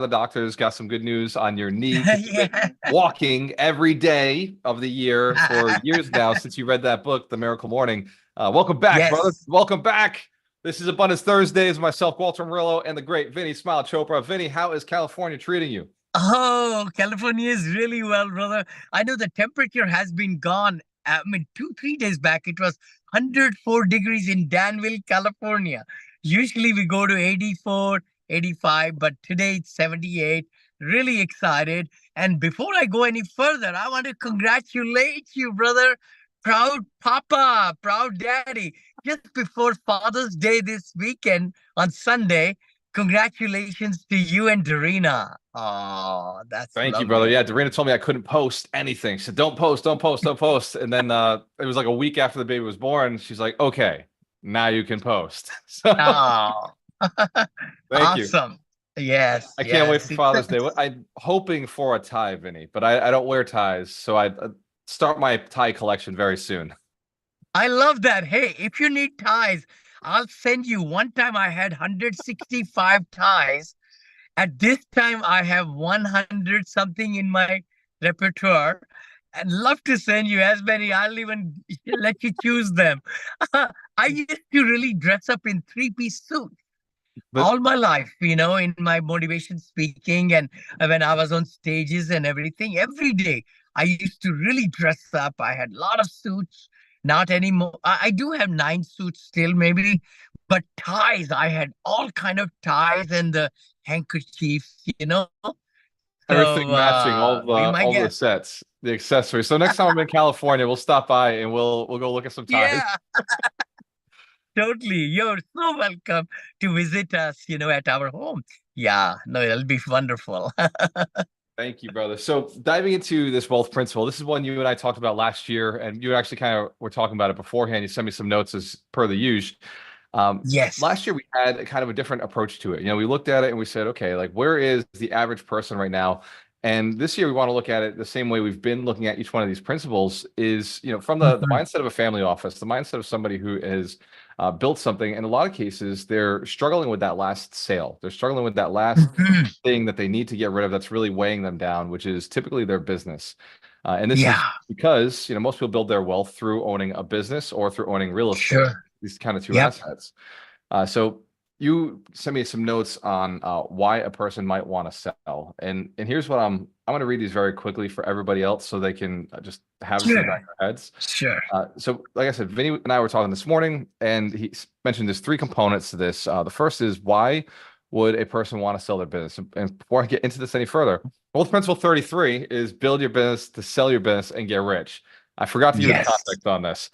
the doctors. Got some good news on your knee because you've been Yeah. walking every day of the year for years now since you read that book, The Miracle Morning. Welcome back, brother. Yes. Welcome back. This is Abundance Thursdays. Myself, Walter Murillo, and the great Vinny Smile Chopra. Vinny, how is California treating you? Oh, California is really well, brother. I know the temperature has been gone. I mean, 3 days back, it was 104 degrees in Danville, California. Usually we go to 84, 85, but today it's 78. Really excited. And before I go any further, I want to congratulate you, brother. Proud papa, proud daddy. Just before Father's Day this weekend on Sunday, congratulations to you and Dorina. Oh, that's Thank you, brother. lovely. Yeah, Dorina told me I couldn't post anything. She said, don't post, don't post, don't post. And then it was like a week after the baby was born. She's like, okay, now you can post. So Oh, thank you. awesome. Yes, I can't wait for yes. Father's Day. I'm hoping for a tie, Vinny, but I don't wear ties. So I start my tie collection very soon. I love that. Hey, if you need ties, I'll send you. One time I had 165 ties. At this time, I have 100 something in my repertoire. I'd love to send you as many. I'll even let you choose them. I used to really dress up in three-piece suits But all my life, in my motivation speaking and when I was on stages and everything, every day I used to really dress up. I had a lot of suits, not anymore. I do have 9 suits still, maybe, but ties, I had all kind of ties and the handkerchiefs. So everything matching, be my all the guest. sets, the accessories. So next time I'm in California, we'll stop by and we'll go look at some ties. Yeah, totally. You're so welcome to visit us, at our home. Yeah, no, it'll be wonderful. Thank you, brother. So diving into this wealth principle, this is one you and I talked about last year, and you actually kind of were talking about it beforehand. You sent me some notes as per the usual. Yes. Last year we had a kind of a different approach to it. We looked at it and we said, okay, like where is the average person right now? And this year we want to look at it the same way we've been looking at each one of these principles is, from the Mhm. mindset of a family office, the mindset of somebody who has built something. In a lot of cases, they're struggling with that last sale. They're struggling with that last Mhm. thing that they need to get rid of that's really weighing them down, which is typically their business. And this is Yeah, because, most people build their wealth through owning a business or through owning real estate, sure. these kind of two Yep. assets. So you sent me some notes on why a person might want to sell, and here's what I'm going to read these very quickly for everybody else so they can just have this in the back Sure. of their heads. Sure. So, like I said, Vinny and I were talking this morning, and he mentioned there's 3 components to this. The first is why would a person want to sell their business? And before I get into this any further, wealth principle 33 is build your business to sell your business and get rich. I forgot to give you the Yes. context on this.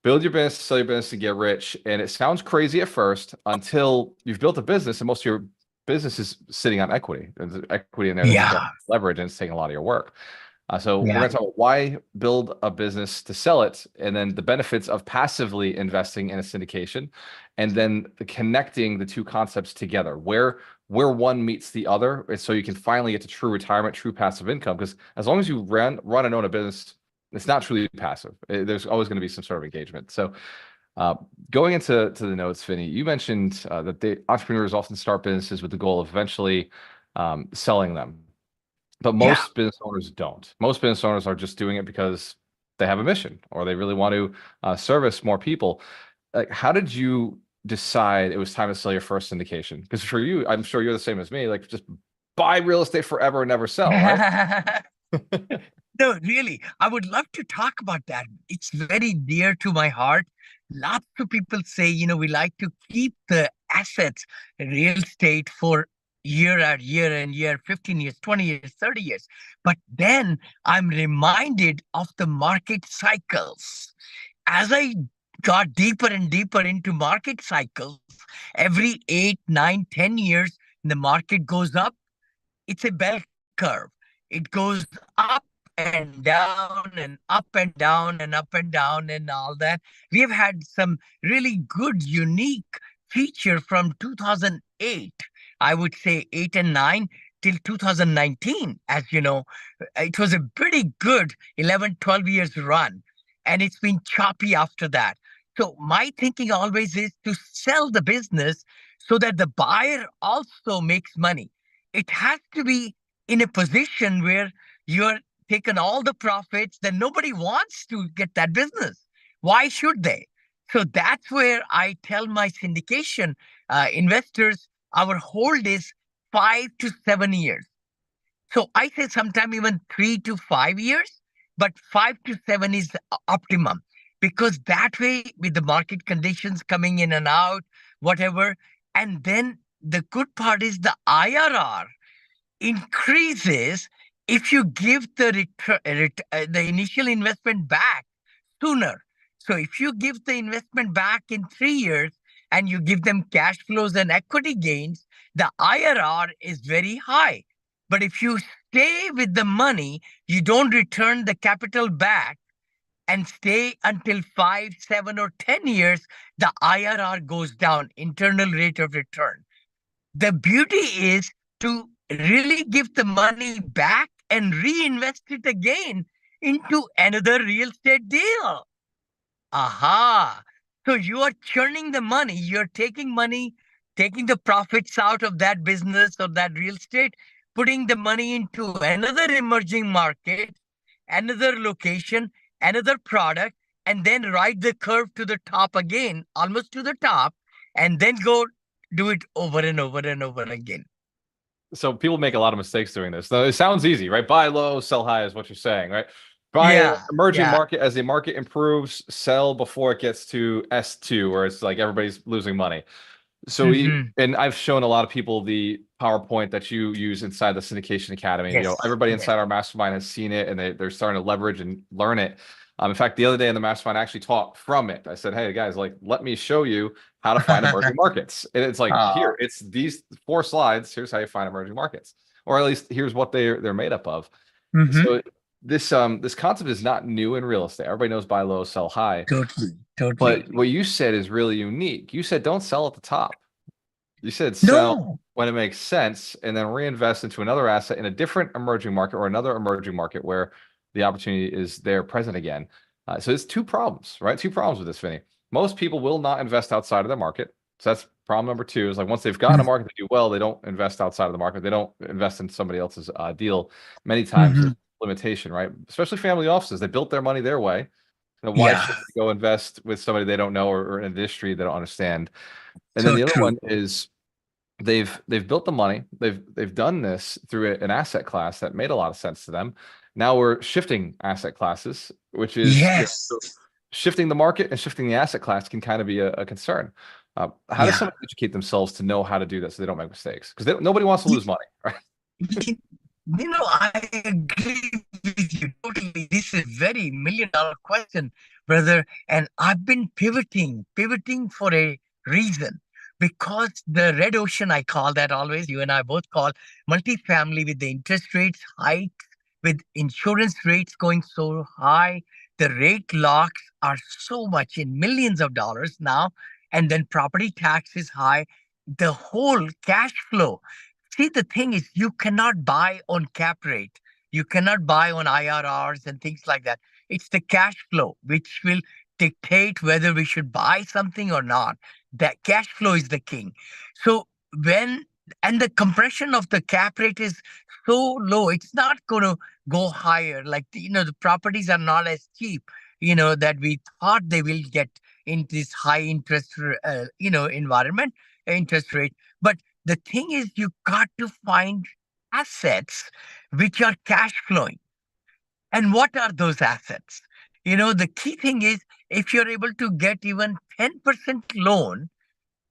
Build your business, sell your business, and get rich. And it sounds crazy at first until you've built a business, and most of your business is sitting on equity. There's equity in there that you can Yeah. leverage, and it's taking a lot of your work. So we're Yeah. going to talk about why build a business to sell it, and then the benefits of passively investing in a syndication, and then connecting the two concepts together, where one meets the other, and so you can finally get to true retirement, true passive income. Because as long as you run and own a business, it's not truly passive. There's always going to be some sort of engagement. So uh, going into the notes, Vinny, you mentioned that the entrepreneurs often start businesses with the goal of eventually selling them. But Yeah. most business owners don't. Most business owners are just doing it because they have a mission or they really want to service more people. Like, how did you decide it was time to sell your first syndication? Because for you, I'm sure you're the same as me. Like, just buy real estate forever and never sell, right? No, really, I would love to talk about that. It's very dear to my heart. Lots of people say, we like to keep the assets, real estate for year after year and year, 15 years, 20 years, 30 years. But then I'm reminded of the market cycles. As I got deeper and deeper into market cycles, every 8, 9, 10 years, the market goes up. It's a bell curve. It goes up and down and up and down and up and down and all that. We have had some really good, unique feature from 2008. I would say 8 and 9 till 2019. As you know, it was a pretty good 11, 12 years run. And it's been choppy after that. So my thinking always is to sell the business so that the buyer also makes money. it has to be in a position where you're taking all the profits, then nobody wants to get that business. Why should they? So that's where I tell my syndication investors our hold is 5 to 7 years. So I say sometime even 3 to 5 years, but 5 to 7 is the optimum, because that way, with the market conditions coming in and out, whatever, and then the good part is the IRR increases if you give the initial investment back sooner. So if you give the investment back in 3 years and you give them cash flows and equity gains, the IRR is very high. But if you stay with the money, you don't return the capital back and stay until 5, 7, or 10 years, the IRR goes down, internal rate of return. The beauty is to really give the money back and reinvest it again into another real estate deal. Aha. So you are churning the money. You're taking money, taking the profits out of that business or that real estate, putting the money into another emerging market, another location, another product, and then ride the curve to the top again, almost to the top, and then go do it over and over and over again. So people make a lot of mistakes doing this. Now, it sounds easy, right? Buy low, sell high is what you're saying, right? Buy an Yeah, emerging yeah. market as the market improves, sell before it gets to S2, where it's like everybody's losing money. So Hmm. and I've shown a lot of people the PowerPoint that you use inside the Syndication Academy. Yes, Everybody yes. inside our mastermind has seen it and they're starting to leverage and learn it. In fact, the other day in the mastermind, I actually taught from it. I said, hey guys, like, let me show you how to find emerging markets. And it's like, Oh. here, it's these 4 slides. Here's how you find emerging markets. Or at least here's what they're made up of. Hmm. So this concept is not new in real estate. Everybody knows buy low, sell high. Totally, totally. But what you said is really unique. You said don't sell at the top. You said sell No. when it makes sense and then reinvest into another asset in a different emerging market or another emerging market where the opportunity is there present again. So it's two problems, right? Two problems with this, Vinny. Most people will not invest outside of their market. So that's problem number two is like once they've gotten a market to do well, they don't invest outside of the market. They don't invest in somebody else's deal. Many times Hmm. it's a limitation, right? Especially family offices. They built their money their way. Why Yeah, should they go invest with somebody they don't know or in an industry they don't understand? And then so the other true. one is they've built the money. They've done this through an asset class that made a lot of sense to them. Now we're shifting asset classes, which is Yes. so shifting the market and shifting the asset class can kind of be a concern. How does Yeah. someone educate themselves to know how to do that so they don't make mistakes? Because nobody wants to You, lose money, right? I agree with you totally. This is a very million-dollar question, brother. And I've been pivoting for a reason. Because the red ocean, I call that always, you and I both call multifamily with the interest rates hike, with insurance rates going so high, the rate locks are so much in millions of dollars now, and then property tax is high. The whole cash flow. See, the thing is, you cannot buy on cap rate. You cannot buy on IRRs and things like that. It's the cash flow which will dictate whether we should buy something or not. That cash flow is the king. So when and the compression of the cap rate is so low, it's not going to go higher. Like the properties are not as cheap, that we thought they will get in this high interest, environment, interest rate. But the thing is, you got to find assets which are cash flowing. And what are those assets? The key thing is if you're able to get even 10% loan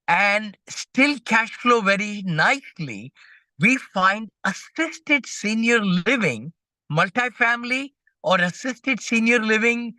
and still cash flow very nicely, we find assisted senior living, multifamily, or assisted senior living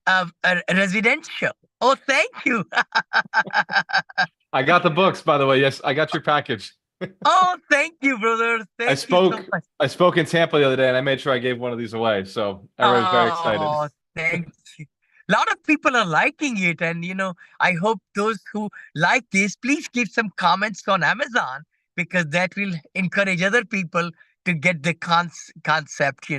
residential. Oh, thank you. I got the books, by the way. Yes, I got your package. Oh, thank you, brother. I Thank you so spoke much. I spoke in Tampa the other day and I made sure I gave one of these away. So everybody's very excited. Oh, thank you. A lot of people are liking it. And, I hope those who like this, please give some comments on Amazon because that will encourage other people to get the concept.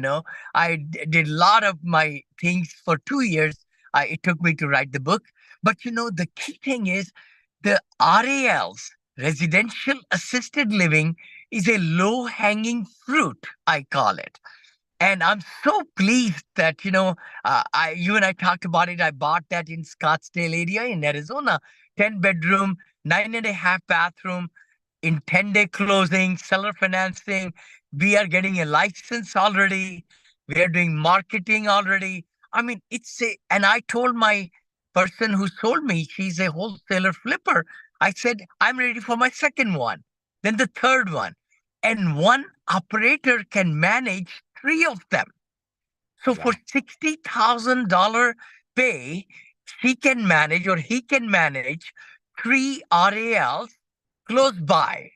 I did a lot of my things for 2 years. It took me to write the book. But, the key thing is the RALs, residential assisted living, is a low-hanging fruit, I call it. And I'm so pleased that, you and I talked about it. I bought that in Scottsdale area in Arizona, 10 bedroom, 9.5 bathroom, in 10-day closing, seller financing. We are getting a license already. We are doing marketing already. I mean, and I told my person who sold me, she's a wholesaler flipper. I said, I'm ready for my second one, then the third one. And one operator can manage three of them. So for Wow. $60,000 pay, she can manage or he can manage three RALs close by.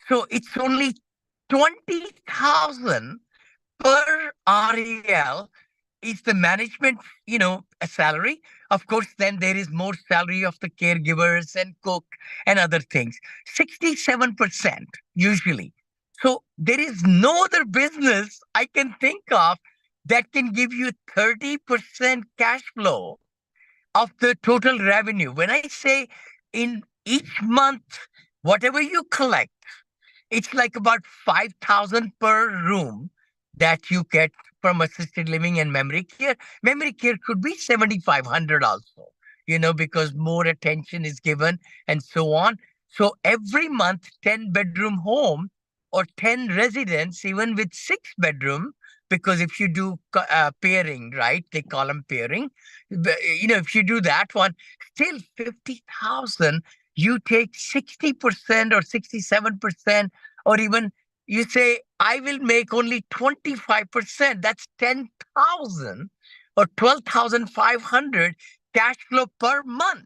So it's only 20,000 per RAL is the management, a salary. Of course, then there is more salary of the caregivers and cook and other things. 67% usually. So there is no other business I can think of that can give you 30% cash flow of the total revenue. When I say in each month, whatever you collect, it's like about 5,000 per room that you get from assisted living and memory care. Memory care could be 7,500 also, because more attention is given and so on. So every month, 10 bedroom home or 10 residents, even with 6 bedroom, because if you do pairing, right? They call them pairing. If you do that one, still 50,000, you take 60% or 67%, or even you say, I will make only 25%. That's 10,000 or 12,500 cash flow per month.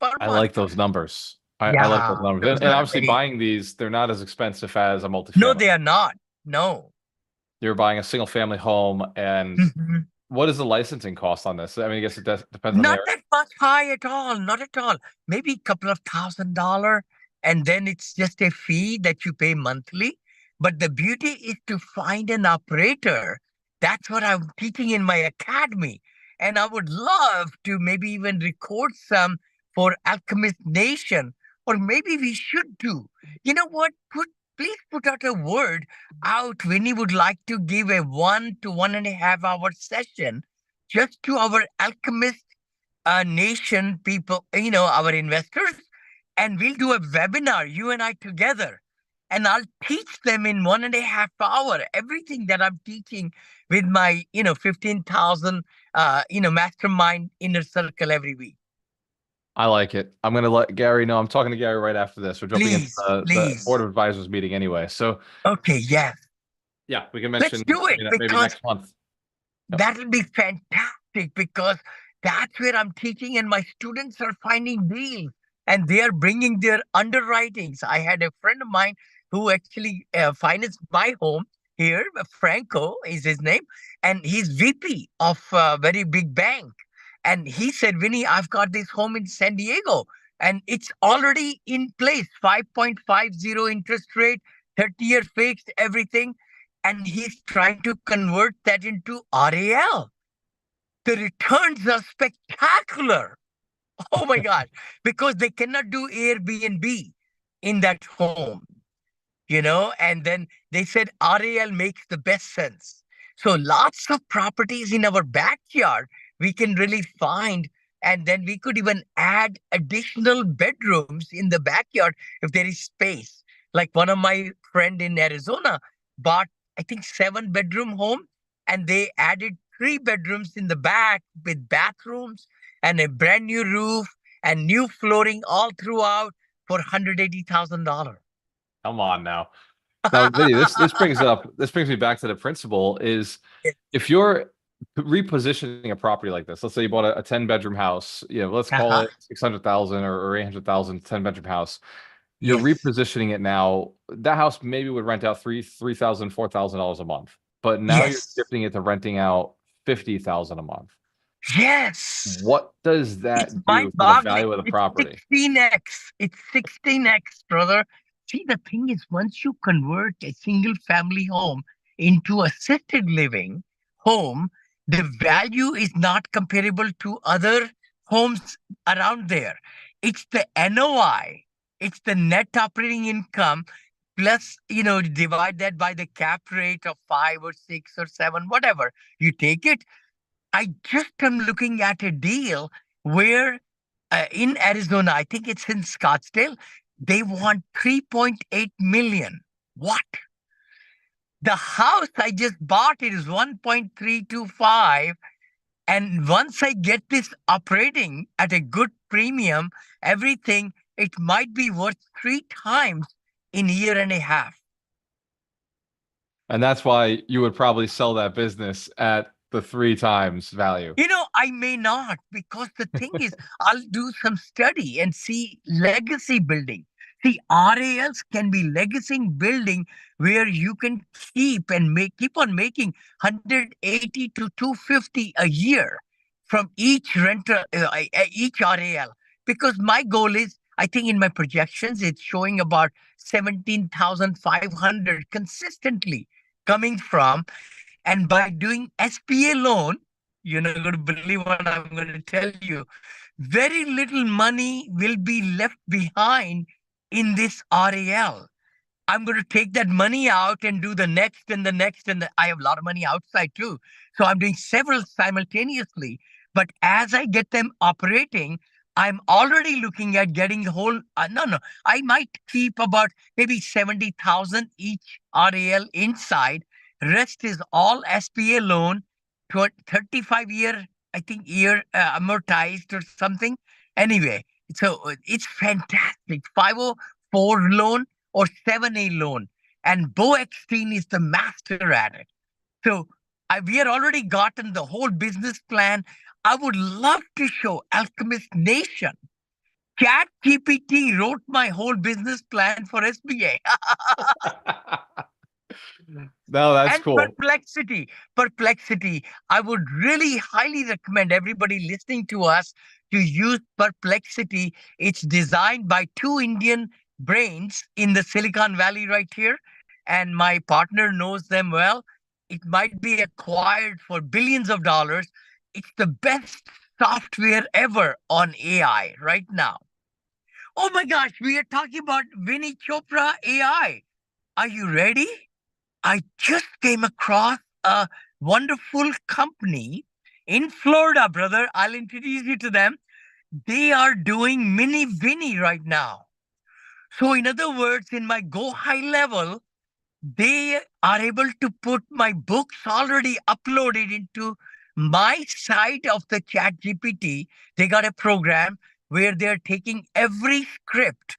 Per I month. like those numbers. I like those Yeah, numbers. those And are obviously very. buying these, they're not as expensive as a No, multifamily. they are not. No. You're buying a single family home, and Mhm. what is the licensing cost on this? I mean, I guess it depends on the Not area. that much high at all. Not at all. Maybe a couple of $1,000. And then it's just a fee that you pay monthly. But the beauty is to find an operator. That's what I'm teaching in my academy. And I would love to maybe even record some for Alchemist Nation. Or maybe we should do. You know what? Please put out a word out. Winnie would like to give a 1 to 1.5 hour session just to our Alchemist nation people, our investors, and we'll do a webinar, you and I together. And I'll teach them in 1.5 hour everything that I'm teaching with my, 15,000, mastermind inner circle every week. I like it. I'm gonna let Gary know. I'm talking to Gary right after this. We're jumping into Please, the please. board of advisors meeting anyway. So Okay, yes. yeah, we can Let's mention do it maybe because next month. Yep. that'll be fantastic because that's where I'm teaching, and my students are finding deals and they are bringing their underwritings. I had a friend of mine who actually financed my home here. Franco is his name, and he's VP of a very big bank. And he said, Vinny, I've got this home in San Diego and it's already in place, 5.50 interest rate, 30-year fixed, everything, and he's trying to convert that into RAL. The returns are spectacular. Oh my God, because they cannot do Airbnb in that home, and then they said RAL makes the best sense. So lots of properties in our backyard we can really find. And then we could even add additional bedrooms in the backyard if there is space. Like one of my friend in Arizona bought, I think, 7 bedroom home, and they added 3 bedrooms in the back with bathrooms and a brand new roof and new flooring all throughout for $180,000. Come on now. Now, Vinny, this brings me back to the principle is if you're repositioning a property like this, let's say you bought a 10 bedroom house, let's call Uh-huh. it 600,000 or 800,000, 10 bedroom house. You're Yes. repositioning it now. That house maybe would rent out $3,000, $4,000 a month, but now you're Yes. shifting it to renting out 50,000 a month. Yes. What does It's that do for the mind-boggling. value of the It's property? 16x. It's 16x, brother. See, the thing is, once you convert a single family home into assisted living home, the value is not comparable to other homes around there. It's the NOI, it's the net operating income plus, divide that by the cap rate of 5 or 6 or 7, whatever. You take it. I just am looking at a deal where in Arizona, I think it's in Scottsdale, they want 3.8 million. What? The house I just bought it is 1.325. And once I get this operating at a good premium, everything, it might be worth 3 times in a year and a half. And that's why you would probably sell that business at the 3 times value. I may not, because the thing is, I'll do some study and see legacy building. See, RALs can be legacy building where you can keep on making 180 to 250 a year from each renter, each RAL. Because my goal is, I think in my projections, it's showing about 17,500 consistently coming from. And by doing SPA loan, you're not going to believe what I'm going to tell you. Very little money will be left behind in this RAL. I'm going to take that money out and do the next and the next. I have a lot of money outside too. So I'm doing several simultaneously. But as I get them operating, I'm already looking at getting the whole. No, I might keep about maybe 70,000 each RAL inside. Rest is all SPA loan, 35 year, I think, year amortized or something. Anyway, so it's fantastic. 504 loan or 7A loan. And Bo Eckstein is the master at it. So we had already gotten the whole business plan. I would love to show Alchemist Nation. Chat GPT wrote my whole business plan for SBA. No, that's And cool. perplexity. I would really highly recommend everybody listening to us to use Perplexity. It's designed by two Indian brains in the Silicon Valley right here, and my partner knows them well. It might be acquired for billions of dollars. It's the best software ever on AI right now. Oh my gosh, we are talking about Vinny Chopra AI. Are you ready? I just came across a wonderful company in Florida, brother. I'll introduce you to them. They are doing mini Vinny right now. So, in other words, in my Go High level, they are able to put my books already uploaded into my side of the Chat GPT. They got a program where they're taking every script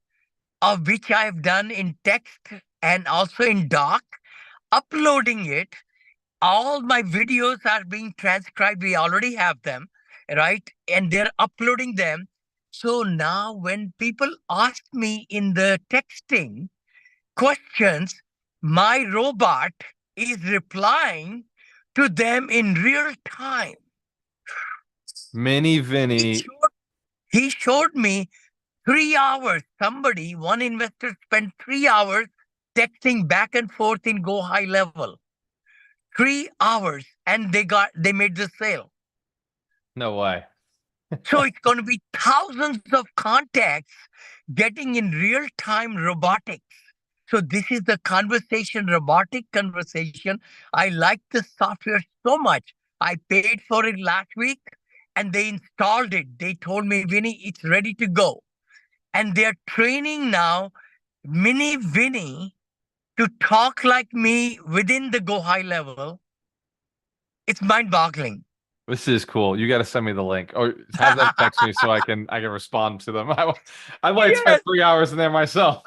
of which I've done in text and also in doc, uploading it. All my videos are being transcribed. We already have them, right? And they're uploading them. So now when people ask me in the texting questions, my robot is replying to them in real time. Mini He Vinny. showed, he showed me 3 hours. One investor spent 3 hours texting back and forth in Go High level. 3 hours, and they made the sale. No way. So it's going to be thousands of contacts getting in real time robotics. So this is the robotic conversation. I like the software so much. I paid for it last week and they installed it. They told me, Vinny, it's ready to go. And they're training now Mini Vinny to talk like me within the Go High level. It's mind boggling. This is cool. You got to send me the link or have them text me so I can respond to them. I might spend Yes. 3 hours in there myself.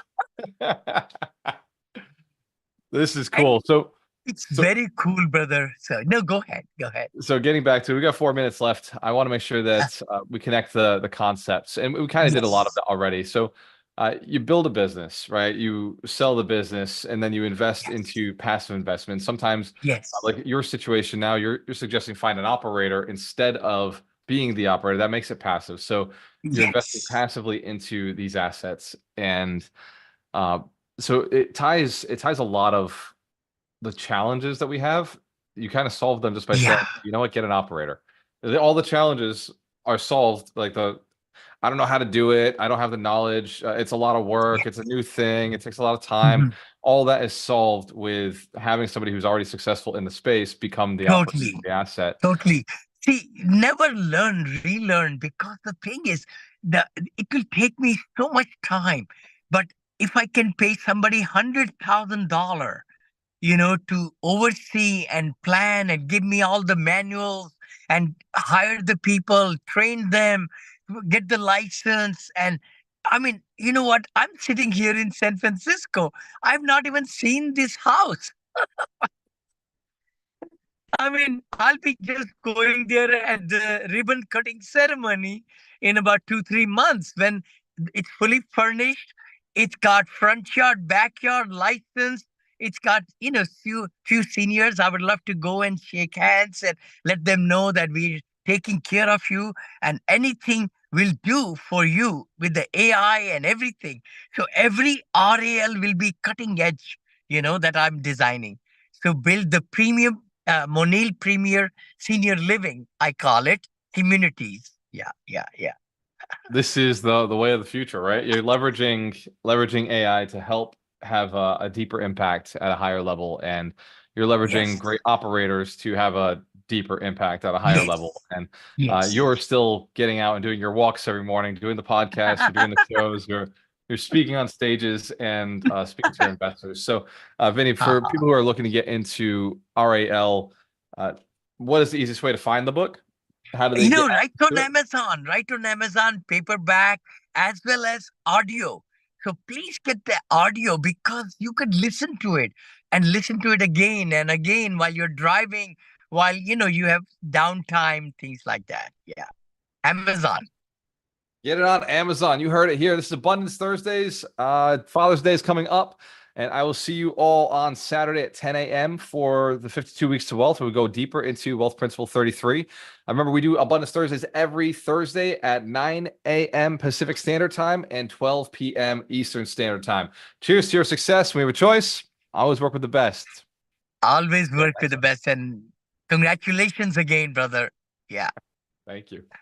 This is And cool. So it's so very cool, brother. So no, go ahead. Go ahead. so getting back to, we got 4 minutes left. I want to make sure that we connect the concepts, and we kind of did a lot of Yes. that already. So you build a business, right? You sell the business, and then you invest Yes. into passive investments. Sometimes, Yes. like your situation now, you're suggesting find an operator instead of being the operator. That makes it passive. So you're investing Yes. passively into these assets, and uh, so it ties a lot of the challenges that we have. You kind of solve them just by saying, Yeah. you know what, get an operator. All the challenges are solved. Like I don't know how to do it. I don't have the knowledge. It's a lot of Yeah. work. It's a new thing. It takes a lot of time. Mhm. All that is solved with having somebody who's already successful in the space become the opportunity, Totally. the asset. Totally. See, never learn, relearn, because the thing is, it will take me so much time. But if I can pay somebody $100,000, to oversee and plan and give me all the manuals and hire the people, train them, get the license. And I mean, you know what? I'm sitting here in San Francisco. I've not even seen this house. I mean, I'll be just going there at the ribbon cutting ceremony in about 2, 3 months when it's fully furnished. It's got front yard, backyard license. It's got, few seniors. I would love to go and shake hands and let them know that we're taking care of you and anything we'll do for you with the AI and everything. So every RAL will be cutting edge, that I'm designing. So build the premium Monil Premier Senior Living, I call it, communities. Yeah, yeah, yeah. This is the way of the future, right? You're leveraging AI to help have a deeper impact at a higher level, and you're leveraging Yes, great operators to have a deeper impact at a higher yes, level. And yes. you're still getting out and doing your walks every morning, doing the podcast, you're doing the shows, you're speaking on stages and speaking to your investors. So, Vinny, for Uh, people who are looking to get into RAL, uh, what is the easiest way to find the book? How do they get right access on to it? Amazon, paperback as well as audio. So please get the audio because you could listen to it and listen to it again and again while you're driving, while you have downtime, things like that. Yeah. Amazon. Get it on Amazon. You heard it here. This is Abundance Thursdays. Father's Day is coming up, and I will see you all on Saturday at 10 a.m. for the 52 Weeks to Wealth. We'll go deeper into Wealth Principle 33. I remember we do Abundance Thursdays every Thursday at 9 a.m. Pacific Standard Time and 12 p.m. Eastern Standard Time. Cheers to your success. We have a choice. Always work with the best. Always Yeah, work with thanks. the best. And congratulations again, brother. Yeah. Thank you.